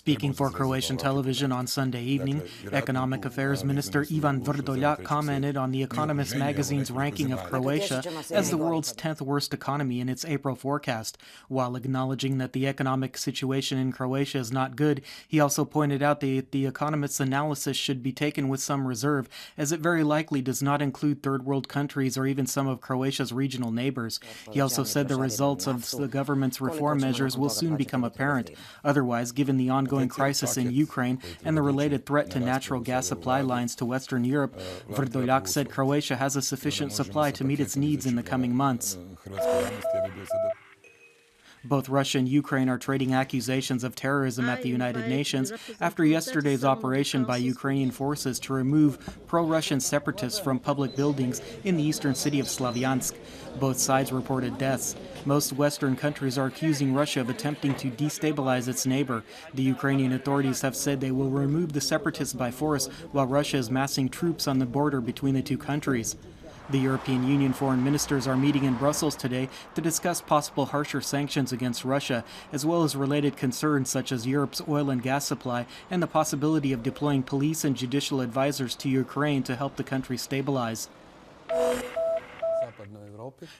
Speaking for Croatian television on Sunday evening, Economic Affairs Minister Ivan Vrdoljak commented on The Economist magazine's ranking of Croatia as the world's 10th worst economy in its April forecast. While acknowledging that the economic situation in Croatia is not good, he also pointed out that The Economist's analysis should be taken with some reserve, as it very likely does not include third world countries or even some of Croatia's regional neighbors. He also said the results of the government's reform measures will soon become apparent. Otherwise, given the ongoing crisis in Ukraine and the related threat to natural gas supply lines to Western Europe, Vrdoljak said Croatia has a sufficient supply to meet its needs in the coming months. Both Russia and Ukraine are trading accusations of terrorism at the United Nations after yesterday's operation by Ukrainian forces to remove pro-Russian separatists from public buildings in the eastern city of Slavyansk. Both sides reported deaths. Most Western countries are accusing Russia of attempting to destabilize its neighbor. The Ukrainian authorities have said they will remove the separatists by force, while Russia is massing troops on the border between the two countries. The European Union foreign ministers are meeting in Brussels today to discuss possible harsher sanctions against Russia, as well as related concerns such as Europe's oil and gas supply and the possibility of deploying police and judicial advisors to Ukraine to help the country stabilize.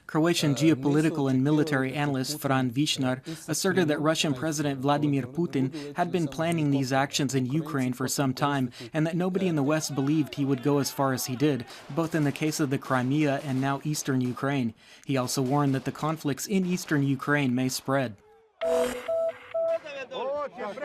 Croatian geopolitical and military analyst Fran Višnar asserted that Russian President Vladimir Putin had been planning these actions in Ukraine for some time and that nobody in the West believed he would go as far as he did, both in the case of the Crimea and now eastern Ukraine. He also warned that the conflicts in eastern Ukraine may spread.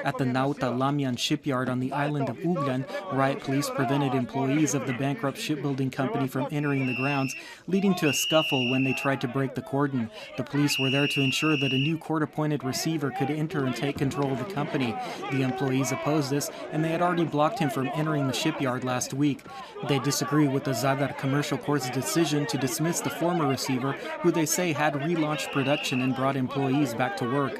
At the Nauta Lamjan shipyard on the island of Ugljan, riot police prevented employees of the bankrupt shipbuilding company from entering the grounds, leading to a scuffle when they tried to break the cordon. The police were there to ensure that a new court-appointed receiver could enter and take control of the company. The employees opposed this, and they had already blocked him from entering the shipyard last week. They disagree with the Zadar Commercial Court's decision to dismiss the former receiver, who they say had relaunched production and brought employees back to work.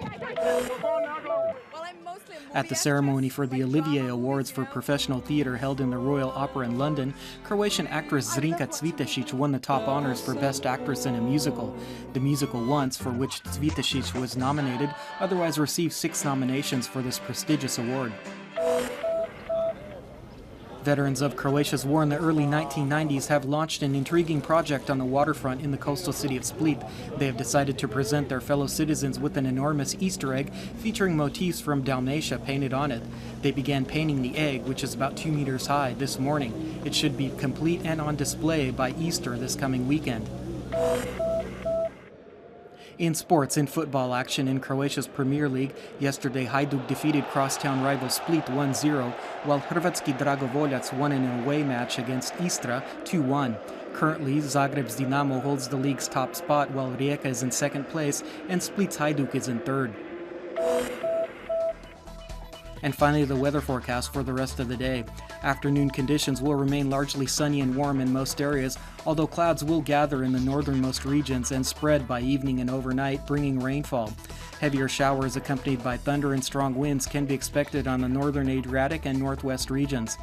At the ceremony for the Olivier Awards for Professional Theatre held in the Royal Opera in London, Croatian actress Zrinka Cvitesic won the top honors for Best Actress in a Musical. The musical Once, for which Cvitesic was nominated, otherwise received 6 nominations for this prestigious award. Veterans of Croatia's war in the early 1990s have launched an intriguing project on the waterfront in the coastal city of Split. They have decided to present their fellow citizens with an enormous Easter egg featuring motifs from Dalmatia painted on it. They began painting the egg, which is about 2 meters high, this morning. It should be complete and on display by Easter this coming weekend. In sports, in football action in Croatia's Premier League, yesterday Hajduk defeated crosstown rival Split 1-0, while Hrvatski Dragovoljac won in an away match against Istra 2-1. Currently, Zagreb's Dinamo holds the league's top spot, while Rijeka is in second place and Split's Hajduk is in third. And finally, the weather forecast for the rest of the day. Afternoon conditions will remain largely sunny and warm in most areas, although clouds will gather in the northernmost regions and spread by evening and overnight, bringing rainfall. Heavier showers accompanied by thunder and strong winds can be expected on the northern Adriatic and northwest regions.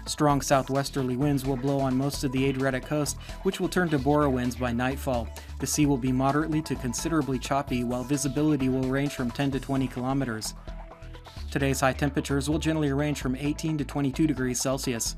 Strong southwesterly winds will blow on most of the Adriatic coast, which will turn to Bora winds by nightfall. The sea will be moderately to considerably choppy, while visibility will range from 10 to 20 kilometers. Today's high temperatures will generally range from 18 to 22 degrees Celsius.